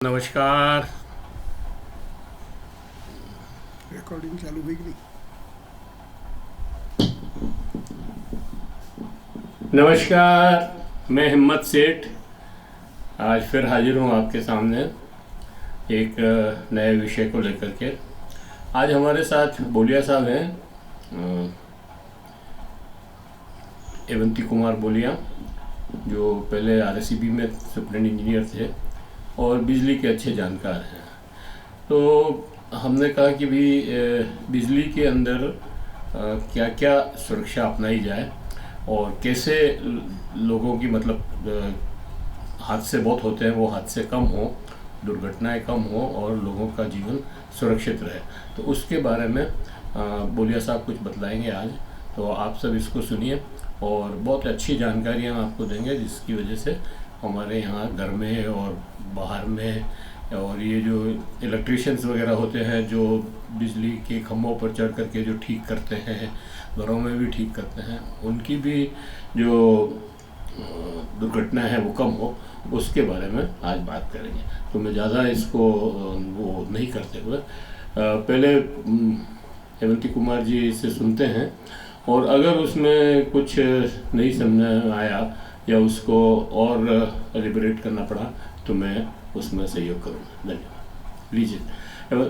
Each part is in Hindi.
नमस्कार। रिकॉर्डिंग चालू हुई कि नहीं? नमस्कार, मैं हिम्मत सेठ आज फिर हाजिर हूँ आपके सामने एक नए विषय को लेकर के। आज हमारे साथ बोलिया साहब हैं, एवंती कुमार बोलिया, जो पहले आरएसईबी में सुप्रिंटेंडेंट इंजीनियर थे और बिजली के अच्छे जानकार हैं। तो हमने कहा कि भी बिजली के अंदर क्या क्या सुरक्षा अपनाई जाए और कैसे लोगों की हादसे बहुत होते हैं, वो हादसे कम हो, दुर्घटनाएं कम हो और लोगों का जीवन सुरक्षित रहे। तो उसके बारे में बोलिया साहब कुछ बतलाएंगे आज। तो आप सब इसको सुनिए और बहुत अच्छी जानकारियाँ आपको देंगे, जिसकी वजह से हमारे यहाँ घर में और बाहर में और ये जो इलेक्ट्रिशियंस वगैरह होते हैं जो बिजली के खंभों पर चढ़ करके जो ठीक करते हैं, घरों में भी ठीक करते हैं, उनकी भी जो दुर्घटना है वो कम हो, उसके बारे में आज बात करेंगे। तो मैं ज़्यादा इसको वो नहीं करते हुए पहले हेमंती कुमार जी से सुनते हैं और अगर उसमें कुछ नहीं समझ आया या उसको और एलिबरेट करना पड़ा तो मैं उसमें सहयोग करूँगा। धन्यवाद। लीजिए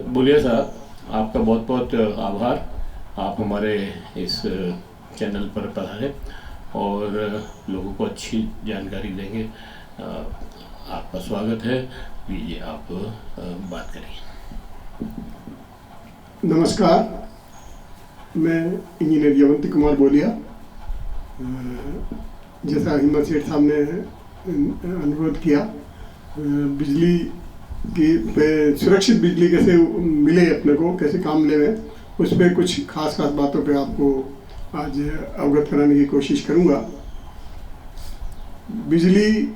बोलिए साहब, आपका बहुत बहुत आभार, आप हमारे इस चैनल पर पधारे और लोगों को अच्छी जानकारी देंगे। आपका स्वागत है, लीजिए आप बात करिए। नमस्कार, मैं इंजीनियर एवंती कुमार बोलिया। जैसा हिम्मत सेठ साहब ने अनुरोध किया, बिजली की सुरक्षित बिजली कैसे मिले अपने को, कैसे काम ले, उस पर कुछ खास बातों पे आपको आज अवगत कराने की कोशिश करूँगा। बिजली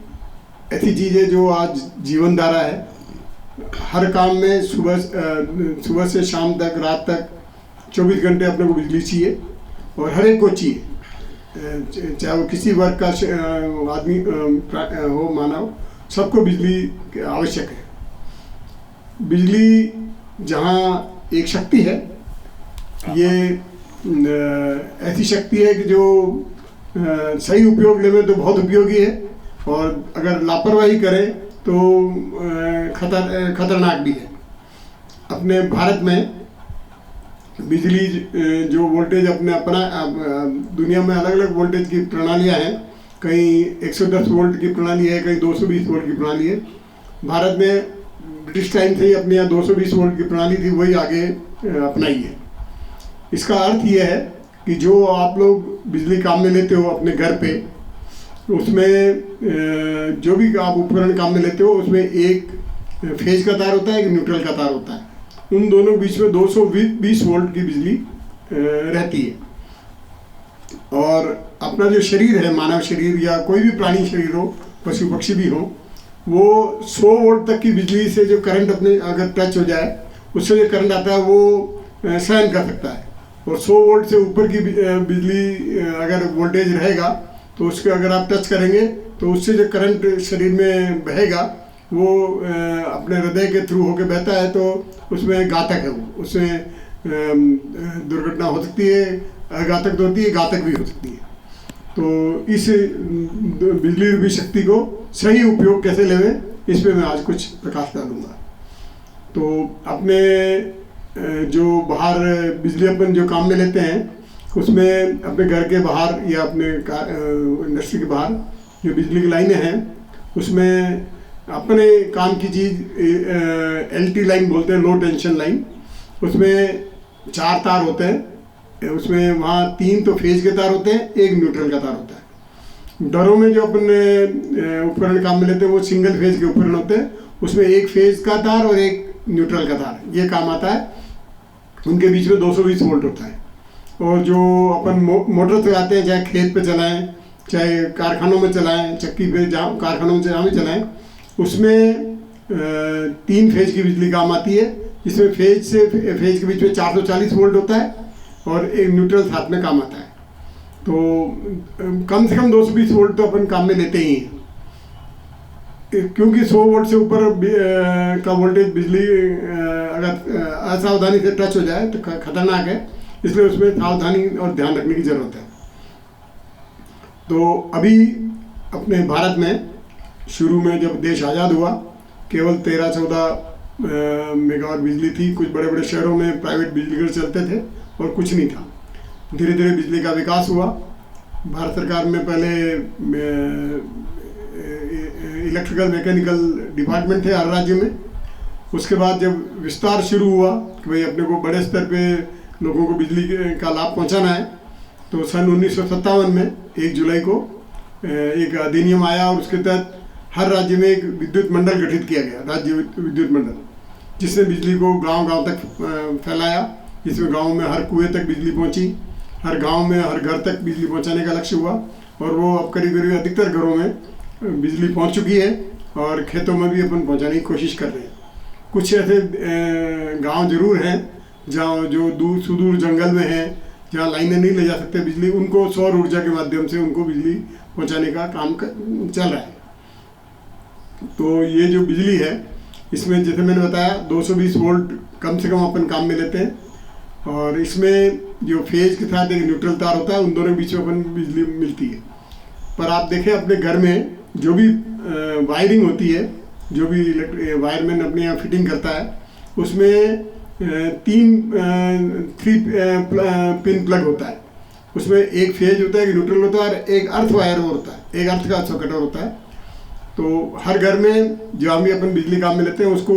ऐसी चीज़ है जो आज जीवन धारा है। हर काम में सुबह से शाम तक, रात तक 24 घंटे अपने को बिजली चाहिए और हर एक को चाहिए, चाहे वो किसी वर्ग का आदमी हो, मानव, सबको बिजली आवश्यक है। बिजली जहाँ एक शक्ति है, ये ऐसी शक्ति है कि जो सही उपयोग ले में तो बहुत उपयोगी है और अगर लापरवाही करें तो खतरनाक भी है। अपने भारत में बिजली जो वोल्टेज अपना दुनिया में अलग अलग वोल्टेज की प्रणालियाँ हैं। कहीं 110 वोल्ट की प्रणाली है, कहीं 220 वोल्ट की प्रणाली है। भारत में ब्रिटिश टाइम से ही अपने यहाँ 220 वोल्ट की प्रणाली थी, वही आगे अपनाई है। इसका अर्थ यह है कि जो आप लोग बिजली काम में लेते हो अपने घर पे, उसमें जो भी आप उपकरण काम में लेते हो, उसमें एक फेज का तार होता है, एक न्यूट्रल का तार होता है। उन दोनों बीच में 220 वोल्ट की बिजली रहती है। और अपना जो शरीर है, मानव शरीर या कोई भी प्राणी शरीर हो, पशु पक्षी भी हो, वो 100 वोल्ट तक की बिजली से जो करंट अपने अगर टच हो जाए, उससे जो करंट आता है वो सहन कर सकता है। और 100 वोल्ट से ऊपर की बिजली अगर वोल्टेज रहेगा तो उसके अगर आप टच करेंगे तो उससे जो करंट शरीर में बहेगा वो अपने हृदय के थ्रू होकर बहता है, तो उसमें घातक है। वो उसमें दुर्घटना हो सकती है, अघातक तो होती है, घातक भी हो सकती है। तो इस बिजली रूपी शक्ति को सही उपयोग कैसे लेवें, इस पे मैं आज कुछ प्रकाश डालूंगा। तो अपने जो बाहर बिजली अपन जो काम में लेते हैं, उसमें अपने घर के बाहर या अपने इंडस्ट्री के बाहर जो बिजली की लाइनें हैं, उसमें अपने काम की चीज़ LT लाइन बोलते हैं, लो टेंशन लाइन। उसमें 4 तार होते हैं, उसमें वहाँ 3 तो फेज के तार होते हैं, एक न्यूट्रल का तार होता है। घरों में जो अपन उपकरण काम में लेते हैं वो सिंगल फेज के उपकरण होते हैं, उसमें एक फेज का तार और एक न्यूट्रल का तार ये काम आता है। उनके बीच में 220 वोल्ट होता है। और जो अपन मोटर चलाते हैं, चाहे खेत पे चलाएं, चाहे कारखानों में चलाएं, चक्की पे जहाँ कारखानों में जहाँ भी चलाएं, उसमें 3 फेज की बिजली काम आती है, जिसमें फेज से फेज के बीच में 440 वोल्ट होता है और एक न्यूट्रल साथ में काम आता है। तो कम से कम 220 वोल्ट तो अपन काम में लेते ही हैं। क्योंकि 100 वोल्ट से ऊपर का वोल्टेज बिजली अगर असावधानी से टच हो जाए तो खतरनाक है, इसलिए उसमें सावधानी और ध्यान रखने की ज़रूरत है। तो अभी अपने भारत में शुरू में जब देश आज़ाद हुआ, केवल 13-14 मेगावाट बिजली थी। कुछ बड़े बड़े शहरों में प्राइवेट बिजली घर चलते थे और कुछ नहीं था। धीरे धीरे बिजली का विकास हुआ। भारत सरकार में पहले इलेक्ट्रिकल मैकेनिकल डिपार्टमेंट थे हर राज्य में। उसके बाद जब विस्तार शुरू हुआ कि भाई अपने को बड़े स्तर पे लोगों को बिजली का लाभ पहुंचाना है, तो सन 1957 में 1 जुलाई को एक अधिनियम आया और उसके तहत हर राज्य में एक विद्युत मंडल गठित किया गया, राज्य विद्युत मंडल, जिसने बिजली को गांव-गांव तक फैलाया। जिसमें गांव में हर कुएं तक बिजली पहुंची, हर गांव में हर घर तक बिजली पहुंचाने का लक्ष्य हुआ। और वो अब करीब करीब अधिकतर घरों में बिजली पहुंच चुकी है और खेतों में भी अपन पहुंचाने की कोशिश कर रहे हैं। कुछ ऐसे गांव जरूर हैं जहाँ जो सुदूर जंगल में हैं, जहाँ लाइनें नहीं ले जा सकते बिजली, उनको सौर ऊर्जा के माध्यम से उनको बिजली पहुंचाने का काम चल रहा है। तो ये जो बिजली है, इसमें जैसे मैंने बताया 220 वोल्ट कम से कम अपन काम में लेते हैं। और इसमें जो फेज के साथ एक न्यूट्रल तार होता है, उन दोनों के बीच में अपन बिजली मिलती है। पर आप देखें अपने घर में जो भी वायरिंग होती है, जो भी वायरमैन अपने यहाँ फिटिंग करता है, उसमें 3 पिन प्लग होता है। उसमें एक फेज होता है, एक न्यूट्रल होता है और एक अर्थ वायर होता है, एक अर्थ का सॉकेट होता है। तो हर घर में जो हम भी अपन बिजली काम में लेते हैं, उसको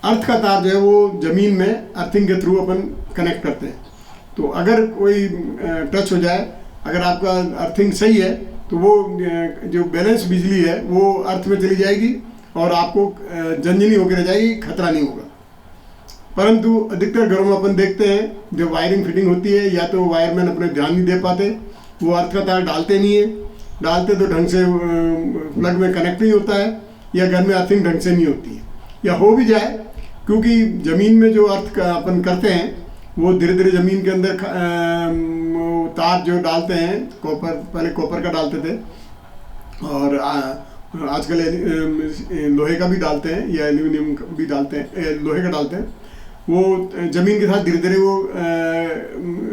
अर्थ का तार जो है वो ज़मीन में अर्थिंग के थ्रू अपन कनेक्ट करते हैं। तो अगर कोई टच हो जाए, अगर आपका अर्थिंग सही है, तो वो जो बैलेंस बिजली है वो अर्थ में चली जाएगी और आपको झंझनी होकर रह जाएगी, खतरा नहीं होगा। परंतु अधिकतर घरों में अपन देखते हैं जो वायरिंग फिटिंग होती है, या तो वायरमैन अपने ध्यान नहीं दे पाते, वो अर्थ का तार डालते नहीं है, डालते तो ढंग से प्लग में कनेक्ट नहीं होता है, या घर में अर्थिंग ढंग से नहीं होती है, या हो भी जाए क्योंकि ज़मीन में जो अर्थ का अपन करते हैं वो धीरे धीरे ज़मीन के अंदर तार जो डालते हैं, कॉपर, पहले कॉपर का डालते थे और आजकल लोहे का भी डालते हैं या एल्यूमिनियम भी डालते हैं, लोहे का डालते हैं। वो ज़मीन के साथ धीरे धीरे वो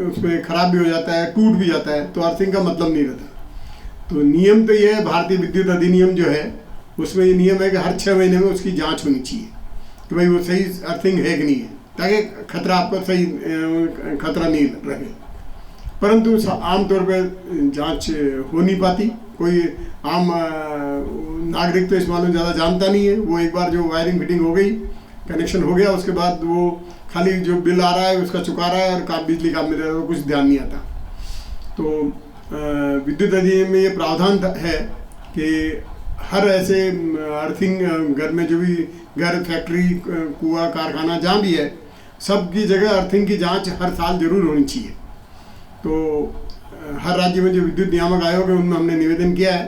उस पर ख़राब भी हो जाता है, टूट भी जाता है, तो अर्थिंग का मतलब नहीं रहता। तो नियम तो ये है, भारतीय विद्युत अधिनियम जो है उसमें ये नियम है कि हर 6 महीने में उसकी जांच होनी चाहिए कि भाई वो सही अर्थिंग है कि नहीं है, ताकि खतरा आपको सही खतरा नहीं रहे। परंतु आमतौर पर जांच हो नहीं पाती। कोई आम नागरिक तो इस मामले में ज़्यादा जानता नहीं है। वो एक बार जो वायरिंग फिटिंग हो गई, कनेक्शन हो गया, उसके बाद वो खाली जो बिल आ रहा है उसका चुका रहा है और बिजली काम में रह रहा है, कुछ ध्यान नहीं आता। तो विद्युत अधिनियम में ये प्रावधान है कि हर ऐसे अर्थिंग घर में जो भी घर, फैक्ट्री, कुआं, कारखाना जहाँ भी है, सब की जगह अर्थिंग की जांच हर साल जरूर होनी चाहिए। तो हर राज्य में जो विद्युत नियामक आयोग है उनमें हमने निवेदन किया है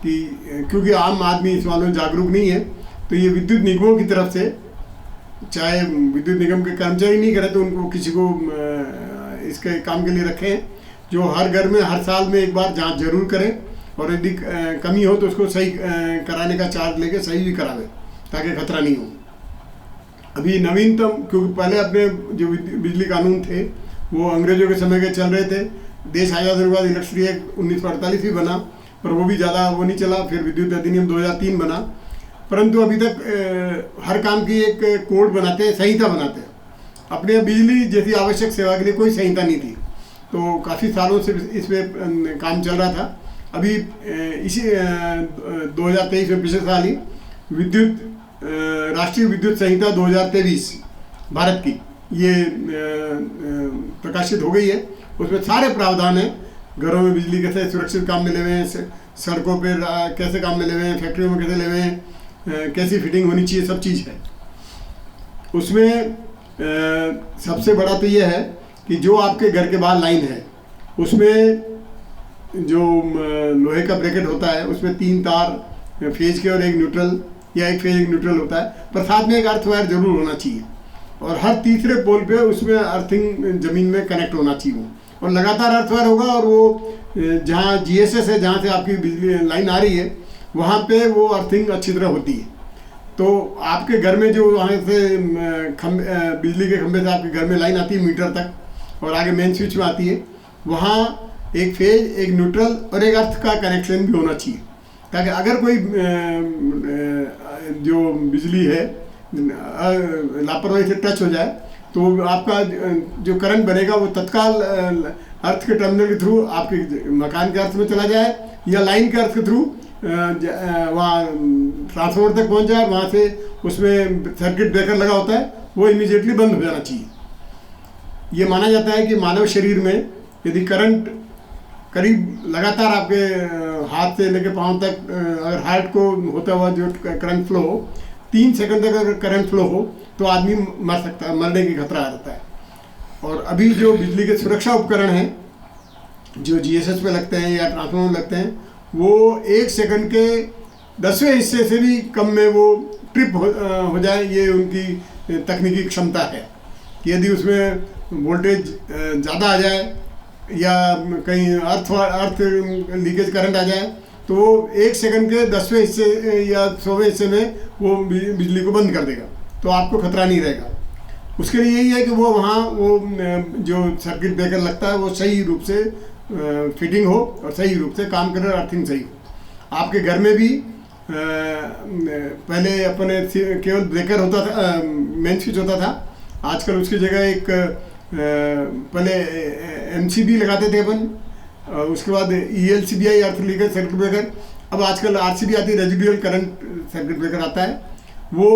कि क्योंकि आम आदमी इस मामले में जागरूक नहीं है, तो ये विद्युत निगमों की तरफ से, चाहे विद्युत निगम के कर्मचारी नहीं करे तो उनको किसी को इसके काम के लिए रखें, जो हर घर में हर साल में एक बार जांच जरूर करें और यदि कमी हो तो उसको सही कराने का चार्ज लेके सही भी करावे, ताकि खतरा नहीं हो। अभी नवीनतम, क्योंकि पहले अपने जो बिजली कानून थे वो अंग्रेजों के समय के चल रहे थे। देश आज़ाद होने के बाद इलेक्ट्रिसिटी एक्ट 1948 भी बना, पर वो भी ज़्यादा वो नहीं चला। फिर विद्युत अधिनियम 2003 बना, परंतु अभी तक हर काम की एक कोड बनाते हैं, संहिता बनाते हैं। अपने बिजली जैसी आवश्यक सेवा के लिए कोई संहिता नहीं थी, तो काफ़ी सालों से इस पर काम चल रहा था। अभी इसी 2023 में पिछले साल ही राष्ट्रीय विद्युत संहिता 2023 भारत की ये प्रकाशित हो गई है। उसमें सारे प्रावधान हैं, घरों में बिजली कैसे सुरक्षित काम में ले हुए हैं, सड़कों पर कैसे काम में ले हुए हैं, फैक्ट्रियों में कैसे ले हुए हैं, कैसी फिटिंग होनी चाहिए, सब चीज़ है उसमें। सबसे बड़ा तो ये है कि जो आपके घर के बाहर लाइन है उसमें जो लोहे का ब्रैकेट होता है उसमें 3 तार फेज के और एक न्यूट्रल, या एक फेज एक न्यूट्रल होता है, पर साथ में एक अर्थ वायर जरूर होना चाहिए और हर तीसरे पोल पे उसमें अर्थिंग ज़मीन में कनेक्ट होना चाहिए वो, और लगातार अर्थ वायर होगा। और वो जहाँ GSS है, जहाँ से आपकी बिजली लाइन आ रही है, वहाँ पे वो अर्थिंग अच्छी तरह होती है। तो आपके घर में जो वहाँ से बिजली के खंभे से आपके घर में लाइन आती है मीटर तक और आगे मेन स्विच में आती है, वहाँ एक फेज, एक न्यूट्रल और एक अर्थ का कनेक्शन भी होना चाहिए, ताकि अगर कोई जो बिजली है लापरवाही से टच हो जाए तो आपका जो करंट बनेगा वो तत्काल अर्थ के टर्मिनल के थ्रू आपके मकान के अर्थ में चला जाए या लाइन के अर्थ के थ्रू वहाँ ट्रांसफार्मर तक पहुँच जाए, वहाँ से उसमें सर्किट ब्रेकर लगा होता है वो इमीडिएटली बंद हो जाना चाहिए। ये माना जाता है कि मानव शरीर में यदि करंट करीब लगातार आपके हाथ से लेकर पाँव तक अगर हार्ट को होता हुआ जो करंट फ्लो हो 3 सेकंड तक अगर करंट फ्लो हो तो आदमी मर सकता है, मरने की खतरा रहता है। और अभी जो बिजली के सुरक्षा उपकरण हैं जो जीएसएस पे लगते हैं या ट्रांसफार्मर में लगते हैं, वो 1 सेकंड के 10वें हिस्से से भी कम में वो ट्रिप हो जाए, ये उनकी तकनीकी क्षमता है। यदि उसमें वोल्टेज ज़्यादा आ जाए या कहीं अर्थ लीकेज करंट आ जाए तो 1 सेकंड के 10वें हिस्से या 100वें हिस्से में वो बिजली को बंद कर देगा, तो आपको खतरा नहीं रहेगा। उसके लिए यही है कि वो वहाँ वो जो सर्किट ब्रेकर लगता है वो सही रूप से फिटिंग हो और सही रूप से काम करे, अर्थिंग सही हो। आपके घर में भी पहले अपने केवल ब्रेकर होता था, मेन स्विच होता था, आजकल उसकी जगह एक पहले एमसीबी लगाते थे अपन, उसके बाद ELCBI अर्थ लीकेज सर्किट ब्रेकर, अब आजकल RCB आती है, रेजिडुअल करंट सर्किट ब्रेकर आता है। वो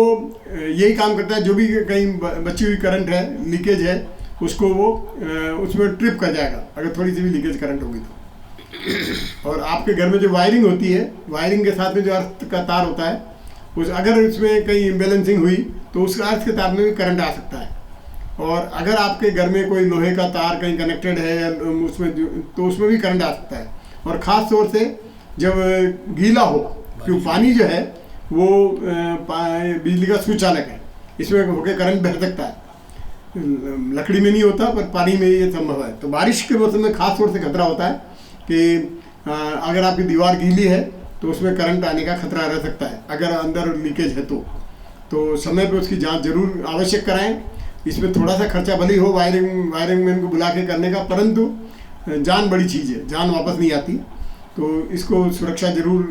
यही काम करता है, जो भी कहीं बची हुई करंट है, लीकेज है, उसको वो उसमें ट्रिप कर जाएगा अगर थोड़ी सी भी लीकेज करंट होगी तो। और आपके घर में जो वायरिंग होती है, वायरिंग के साथ में जो अर्थ का तार होता है, उस अगर उसमें कहीं इम्बैलेंसिंग हुई तो उस अर्थ के तार में भी करंट आ सकता है। और अगर आपके घर में कोई लोहे का तार कहीं कनेक्टेड है उसमें तो उसमें भी करंट आ सकता है। और ख़ास तौर से जब गीला हो, क्योंकि पानी जो है वो बिजली का सुचालक है, इसमें होकर करंट बह सकता है, लकड़ी में नहीं होता पर पानी में ये संभव है। तो बारिश के मौसम में खास तौर से खतरा होता है कि अगर आपकी दीवार गीली है तो उसमें करंट आने का खतरा रह सकता है, अगर अंदर लीकेज है तो समय पे उसकी जांच जरूर आवश्यक कराएं। इसमें थोड़ा सा खर्चा भले ही हो वायरिंग मैन को बुला के करने का, परंतु जान बड़ी चीज़ है, जान वापस नहीं आती, तो इसको सुरक्षा जरूर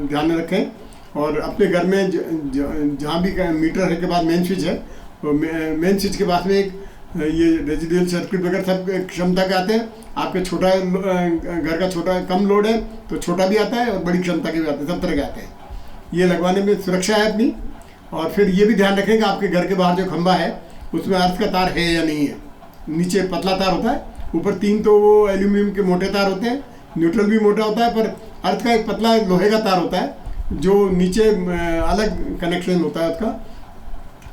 ध्यान में रखें। और अपने घर में जहाँ भी मीटर है के बाद मेन स्विच है, तो मेन स्विच के पास में एक ये रेजिडुअल सर्किट ब्रेकर सब क्षमता के आते हैं। आपके छोटा घर का छोटा कम लोड है तो छोटा भी आता है और बड़ी क्षमता के भी आते हैं, सब तरह के आते हैं। ये लगवाने में सुरक्षा है अपनी। और फिर ये भी ध्यान रखें कि आपके घर के बाहर जो खंभा है उसमें अर्थ का तार है या नहीं है। नीचे पतला तार होता है, ऊपर 3 तो वो एल्यूमिनियम के मोटे तार होते हैं, न्यूट्रल भी मोटा होता है, पर अर्थ का एक पतला लोहे का तार होता है जो नीचे अलग कनेक्शन होता है उसका।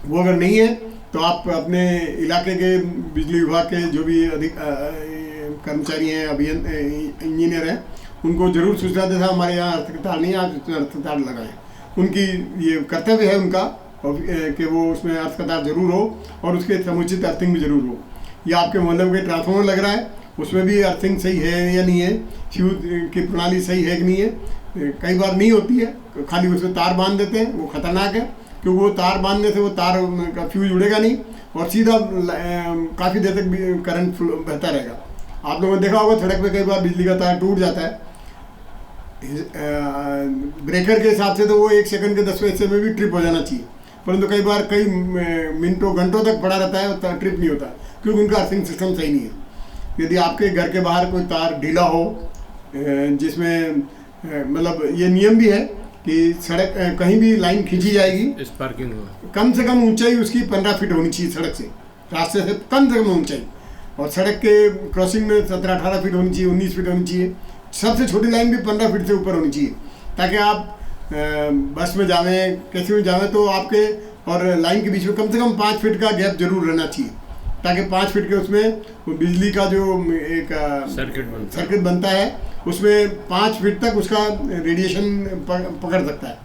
वो अगर नहीं है तो आप अपने इलाके के बिजली विभाग के जो भी अधिक कर्मचारी हैं, इंजीनियर हैं, उनको जरूर सूचना देता हमारे यहाँ अर्थ का तार नहीं है, आप इसमें अर्थ का तार लगाएं। उनकी ये कर्तव्य है उनका कि वो उसमें अर्थ का तार जरूर हो और उसके समुचित अर्थिंग भी जरूर हो। या आपके मोहल्ले में ट्रांसफार्मर लग रहा है, उसमें भी अर्थिंग सही है या नहीं है, फ्यूज की प्रणाली सही है कि नहीं है। कई बार नहीं होती है, खाली उसमें तार बांध देते हैं, वो खतरनाक है, क्योंकि वो तार बांधने से वो तार का फ्यूज उड़ेगा नहीं और सीधा काफ़ी देर तक करंट फ्लो बहता रहेगा। आप लोगों ने देखा होगा सड़क पे कई बार बिजली का तार टूट जाता है, ब्रेकर के हिसाब से तो वो 1 सेकंड के 10वें हिस्से में भी ट्रिप हो जाना चाहिए, परंतु कई बार कई मिनटों घंटों तक पड़ा रहता है और ट्रिप नहीं होता, क्योंकि उनका अर्थिंग सिस्टम सही नहीं है। यदि आपके घर के बाहर कोई तार ढीला हो, जिसमें मतलब ये नियम भी है कि सड़क कहीं भी लाइन खींची जाएगी, स्पार्किंग कम से कम ऊंचाई उसकी 15 फीट होनी चाहिए सड़क से, रास्ते से कम से कम ऊंचाई। और सड़क के क्रॉसिंग में 17-18 फीट होनी चाहिए, 19 फीट होनी चाहिए। सबसे छोटी लाइन भी 15 फीट से ऊपर होनी चाहिए, ताकि आप बस में जावें, कैसे में जावें, तो आपके और लाइन के बीच में कम से कम 5 फीट का गैप जरूर रहना चाहिए, ताकि 5 फीट के उसमें बिजली का जो एक सर्किट बनता है उसमें 5 फीट तक उसका रेडिएशन पकड़ सकता है।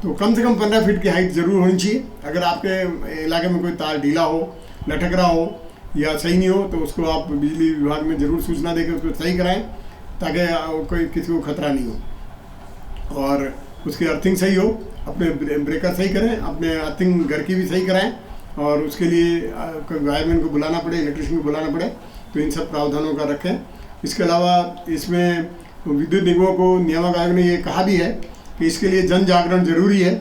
तो कम से कम 15 फीट की हाइट ज़रूर होनी चाहिए। अगर आपके इलाके में कोई तार ढीला हो, लटक रहा हो या सही नहीं हो, तो उसको आप बिजली विभाग में ज़रूर सूचना देकर उसको सही कराएं, ताकि कोई किसी को खतरा नहीं हो। और उसकी अर्थिंग सही हो, अपने ब्रेकर सही करें, अपने अर्थिंग घर की भी सही कराएं, और उसके लिए कोई वायरमैन को बुलाना पड़े, इलेक्ट्रिशियन को बुलाना पड़े, तो इन सब प्रावधानों का रखें। इसके अलावा इसमें विद्युत निगमों को नियामक आयोग ने ये कहा भी है कि इसके लिए जन जागरण जरूरी है,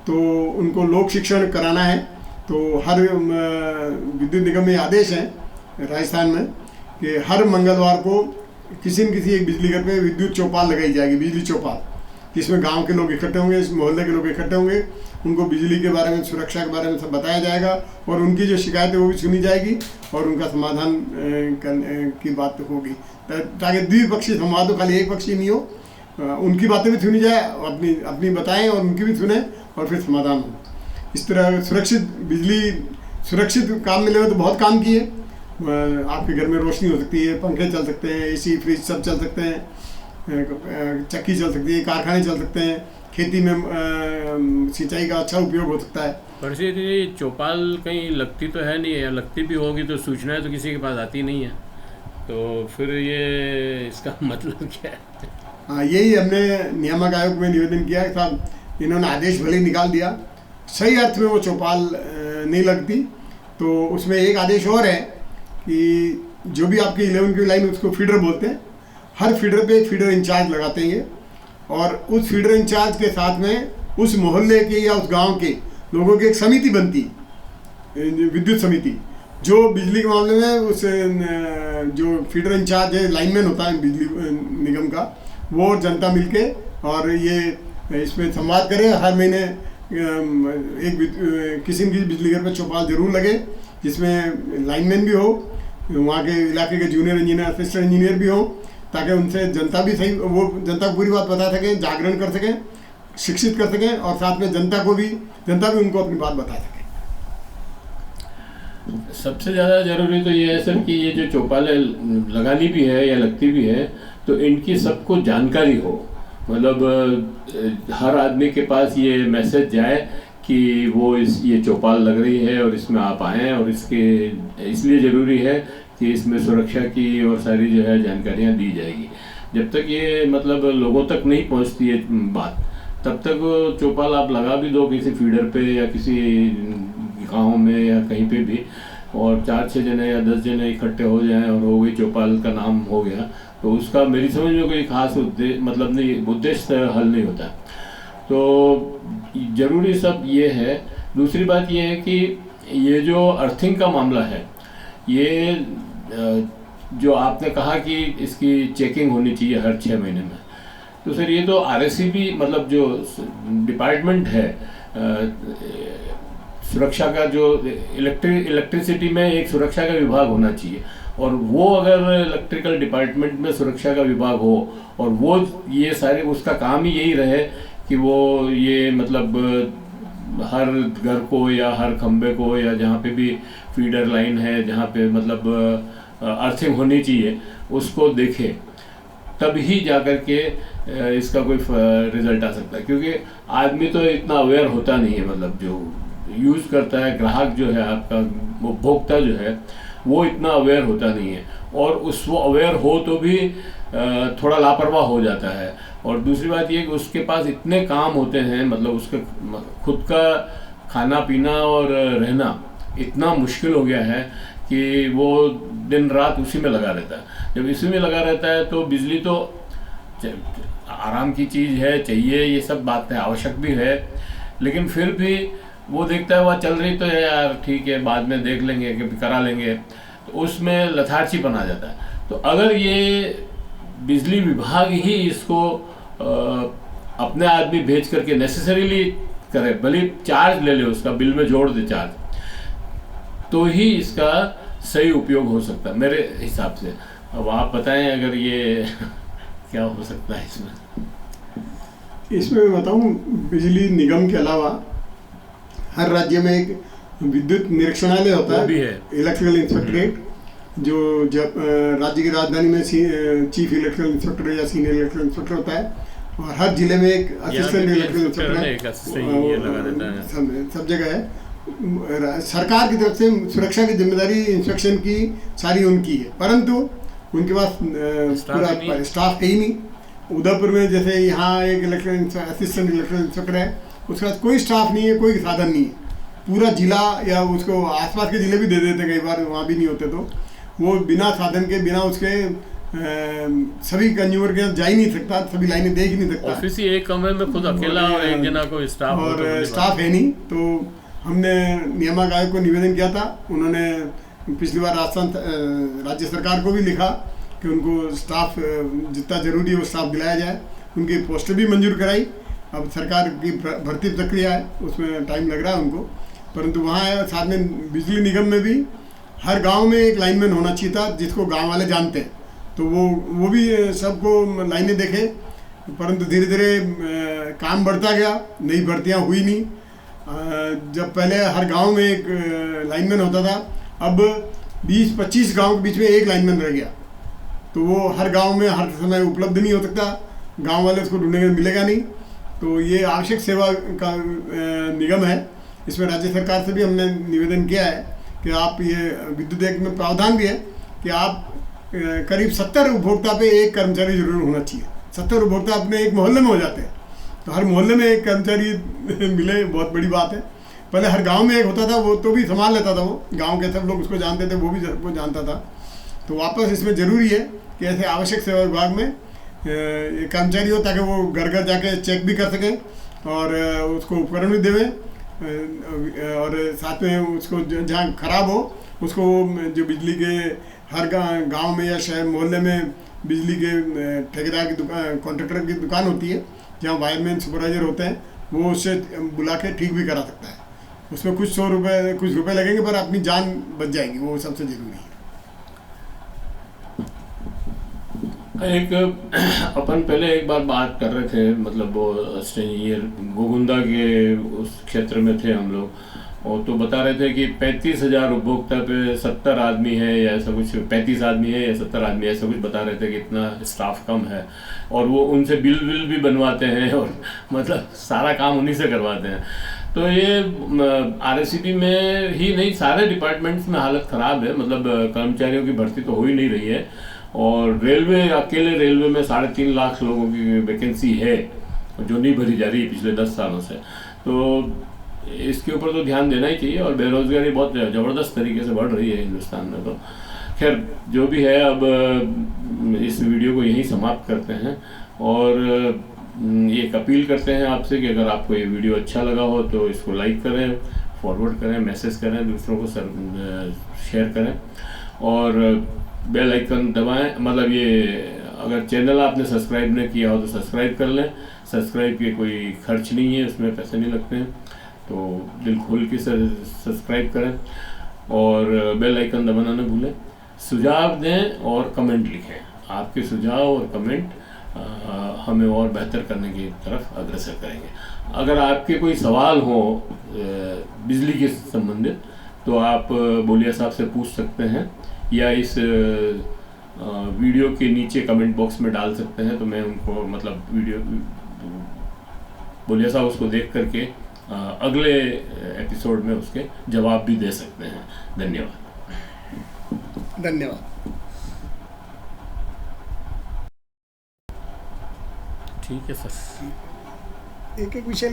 तो उनको लोक शिक्षण कराना है। तो हर विद्युत निगम में आदेश है राजस्थान में कि हर मंगलवार को किसी न किसी एक बिजली घर पे विद्युत चौपाल लगाई जाएगी, बिजली चौपाल, जिसमें गांव के लोग इकट्ठे होंगे, इस मोहल्ले के लोग इकट्ठे होंगे, उनको बिजली के बारे में, सुरक्षा के बारे में सब बताया जाएगा, और उनकी जो शिकायत है वो भी सुनी जाएगी, और उनका समाधान करने की बात होगी, ताकि द्विपक्षीय संवाद हो, खाली एक पक्षीय नहीं हो। उनकी बातें भी सुनी जाए, अपनी अपनी बताएं और उनकी भी सुने, और फिर समाधान हो। इस तरह सुरक्षित काम मिले तो बहुत काम किए। आपके घर में रोशनी हो सकती है, पंखे चल सकते हैं, एसी फ्रिज सब चल सकते हैं, चक्की चल सकती है, कारखाने चल सकते हैं, खेती में सिंचाई का अच्छा उपयोग हो सकता है। पर ये चौपाल कहीं लगती तो है नहीं है, या लगती भी होगी तो सूचनाएं तो किसी के पास आती नहीं है, तो फिर ये इसका मतलब क्या है? हाँ, यही हमने नियामक आयोग में निवेदन किया कि साहब इन्होंने आदेश भले ही निकाल दिया, सही अर्थ में वो चौपाल नहीं लगती, तो उसमें एक आदेश और है कि जो भी आपकी 11 की लाइन, उसको फीडर बोलते हैं, हर फीडर पे एक फीडर इंचार्ज लगाते हैं, और उस फीडर इंचार्ज के साथ में उस मोहल्ले के या उस गांव के लोगों की एक समिति बनती, विद्युत समिति, जो बिजली के मामले में उस जो फीडर इंचार्ज है, लाइनमैन होता है बिजली निगम का, वो जनता मिलके और ये इसमें संवाद करे। हर महीने किसी न किसी बिजली घर पर चौपाल जरूर लगे, जिसमें लाइनमैन भी हो, वहाँ के इलाके के जूनियर इंजीनियर, असिस्टेंट इंजीनियर भी हो, ताकि उनसे जनता भी सही, वो जनता को पूरी बात बता सकें, जागरण कर सकें, शिक्षित कर सकें, और साथ में जनता भी उनको अपनी बात बता सके। सबसे ज़्यादा ज़रूरी तो ये है सर कि ये जो चौपालें लगानी भी है या लगती भी है, तो इनकी सबको जानकारी हो, मतलब हर आदमी के पास ये मैसेज जाए कि वो ये चौपाल लग रही है और इसमें आप आएँ, और इसलिए ज़रूरी है कि इसमें सुरक्षा की और सारी जो है जानकारियाँ दी जाएगी। जब तक ये मतलब लोगों तक नहीं पहुँचती है बात, तब तक चौपाल आप लगा भी दो किसी फीडर पे या किसी गाँव में या कहीं पे भी, और 4-6 जने या 10 जने इकट्ठे हो जाएं और हो गई चौपाल का नाम हो गया, तो उसका मेरी समझ में कोई खास उद्देश्य हल नहीं होता। तो ज़रूरी सब ये है। दूसरी बात ये है कि ये जो अर्थिंग का मामला है, ये जो आपने कहा कि इसकी चेकिंग होनी चाहिए हर 6 महीने में, तो सर ये तो RSCB मतलब जो डिपार्टमेंट है सुरक्षा का, जो इलेक्ट्रिसिटी में एक सुरक्षा का विभाग होना चाहिए, और वो अगर इलेक्ट्रिकल डिपार्टमेंट में सुरक्षा का विभाग हो, और वो ये सारे उसका काम ही यही रहे कि वो ये मतलब हर घर को या हर खंबे को या जहाँ पे भी फीडर लाइन है, जहाँ पे मतलब अर्थिंग होनी चाहिए, उसको देखे, तभी जाकर के इसका कोई रिजल्ट आ सकता है। क्योंकि आदमी तो इतना अवेयर होता नहीं है, मतलब जो यूज़ करता है, ग्राहक जो है आपका, उपभोक्ता जो है, वो इतना अवेयर होता नहीं है, और वो अवेयर हो तो भी थोड़ा लापरवाह हो जाता है। और दूसरी बात ये कि उसके पास इतने काम होते हैं, मतलब उसके खुद का खाना पीना और रहना इतना मुश्किल हो गया है कि वो दिन रात उसी में लगा रहता है। जब इसी में लगा रहता है तो बिजली तो आराम की चीज़ है, चाहिए, ये सब बात है, आवश्यक भी है, लेकिन फिर भी वो देखता है वह चल रही तो है यार, ठीक है, बाद में देख लेंगे, कभी करा लेंगे, तो उसमें लथार्ची बना जाता है। तो अगर ये बिजली विभाग ही इसको अपने आदमी भेज करके नेसेसरीली करे, भले चार्ज ले ले, उसका बिल में जोड़ दे चार्ज, तो ही इसका सही उपयोग हो सकता है मेरे हिसाब से। अब आप बताएं अगर ये क्या हो सकता है इसमें मैं बताऊं, बिजली निगम के अलावा हर राज्य में एक विद्युत निरीक्षणालय होता है, इलेक्ट्रिकल इंस्पेक्टरेट, जो जब राज्य की राजधानी में चीफ इलेक्ट्रिकल इंस्पेक्टर या सीनियर इलेक्ट्रिकल इंस्पेक्टर होता है, और हर जिले में एक असिस्टेंट इलेक्ट्रिकल इंस्पेक्टर है, सब जगह है। सरकार की तरफ से सुरक्षा की जिम्मेदारी, इंस्पेक्शन की सारी उनकी है, परंतु उनके पास पूरा स्टाफ है ही नहीं, उदयपुर में जैसे यहाँ एक असिस्टेंट इलेक्ट्रिकल इंस्पेक्टर है, उसके पास कोई स्टाफ नहीं है, कोई साधन नहीं है। पूरा जिला या उसको आसपास के ज़िले भी दे देते कई बार, वहाँ भी नहीं होते, तो वो बिना साधन के, बिना उसके सभी कंज्यूमर के जा ही नहीं सकता, सभी लाइनें देख ही नहीं सकता। ऑफिस ही एक कमरे में खुद अकेला और एक जना कोई स्टाफ और स्टाफ है नहीं। तो हमने नियामक आयोग को निवेदन किया था, उन्होंने पिछली बार राजस्थान राज्य सरकार को भी लिखा कि उनको स्टाफ जितना ज़रूरी है वो स्टाफ दिलाया जाए। उनकी पोस्टें भी मंजूर कराई। अब सरकार की भर्ती प्रक्रिया है, उसमें टाइम लग रहा है उनको, परंतु वहाँ साथ में बिजली निगम में भी हर गांव में एक लाइनमैन होना चाहिए था जिसको गांव वाले जानते हैं, तो वो भी सबको लाइनें देखे। परंतु धीरे धीरे काम बढ़ता गया, नई भर्तियां हुई नहीं। जब पहले हर गांव में एक लाइनमैन होता था, अब 20-25 गांव के बीच में एक लाइनमैन रह गया, तो वो हर गांव में हर समय उपलब्ध नहीं हो सकता, गांव वाले उसको ढूंढेंगे, मिलेगा नहीं। तो ये आवश्यक सेवा का निगम है, इसमें राज्य सरकार से भी हमने निवेदन किया है कि आप ये विद्युत एक में प्रावधान भी है कि आप करीब 70 उपभोक्ता पे एक कर्मचारी जरूर होना चाहिए। 70 उपभोक्ता अपने एक मोहल्ले में हो जाते हैं, तो हर मोहल्ले में एक कर्मचारी मिले, बहुत बड़ी बात है। पहले हर गांव में एक होता था, वो तो भी संभाल लेता था, वो गांव के सब लोग उसको जानते थे, वो भी सबको जानता था। तो वापस इसमें ज़रूरी है कि ऐसे आवश्यक सेवा विभाग में कर्मचारी हो, ताकि वो घर घर जाके चेक भी कर सकें और उसको उपकरण भी देवें, और साथ में उसको जहाँ खराब हो उसको जो बिजली के हर गांव में या शहर मोहल्ले में बिजली के ठेकेदार की दुकान, कॉन्ट्रैक्टर की दुकान होती है, जहाँ वायरमैन सुपरवाइजर होते हैं, वो उससे बुला के ठीक भी करा सकता है। उसमें कुछ रुपए लगेंगे, पर अपनी जान बच जाएगी, वो सबसे ज़रूरी है। एक अपन पहले एक बार बात कर रहे थे, मतलब वो इंजीनियर गोगुंदा के उस क्षेत्र में थे हम लोग, और तो बता रहे थे कि 35,000 उपभोक्ता पे 70 आदमी है या ऐसा कुछ, 35 आदमी है या 70 आदमी, ऐसा कुछ बता रहे थे कि इतना स्टाफ कम है, और वो उनसे बिल भी बनवाते हैं, और मतलब सारा काम उन्हीं से करवाते हैं। तो ये RSCB में ही नहीं, सारे डिपार्टमेंट्स में हालत ख़राब है, मतलब कर्मचारियों की भर्ती तो हो ही नहीं रही है, और रेलवे, अकेले रेलवे में 3.5 लाख लोगों की वैकेंसी है जो नहीं भरी जा रही है पिछले 10 सालों से। तो इसके ऊपर तो ध्यान देना ही चाहिए, और बेरोजगारी बहुत ज़बरदस्त तरीके से बढ़ रही है हिंदुस्तान में। तो खैर जो भी है, अब इस वीडियो को यहीं समाप्त करते हैं, और एक अपील करते हैं आपसे कि अगर आपको ये वीडियो अच्छा लगा हो तो इसको लाइक करें, फॉरवर्ड करें, मैसेज करें, दूसरों को शेयर करें, और बेल आइकन दबाएं। मतलब ये अगर चैनल आपने सब्सक्राइब नहीं किया हो तो सब्सक्राइब कर लें। सब्सक्राइब के कोई खर्च नहीं है, उसमें पैसे नहीं लगते हैं, तो दिल खोल के सब्सक्राइब करें, और बेल आइकन दबाना न भूलें। सुझाव दें और कमेंट लिखें, आपके सुझाव और कमेंट हमें और बेहतर करने की तरफ अग्रसर करेंगे। अगर आपके कोई सवाल हो बिजली के संबंधित, तो आप बोलिया साहब से पूछ सकते हैं, या इस वीडियो के नीचे कमेंट बॉक्स में डाल सकते हैं, तो मैं उनको, मतलब वीडियो बोलिया साहब उसको देख करके अगले एपिसोड में उसके जवाब भी दे सकते हैं। धन्यवाद। धन्यवाद। ठीक है सर। एक विषय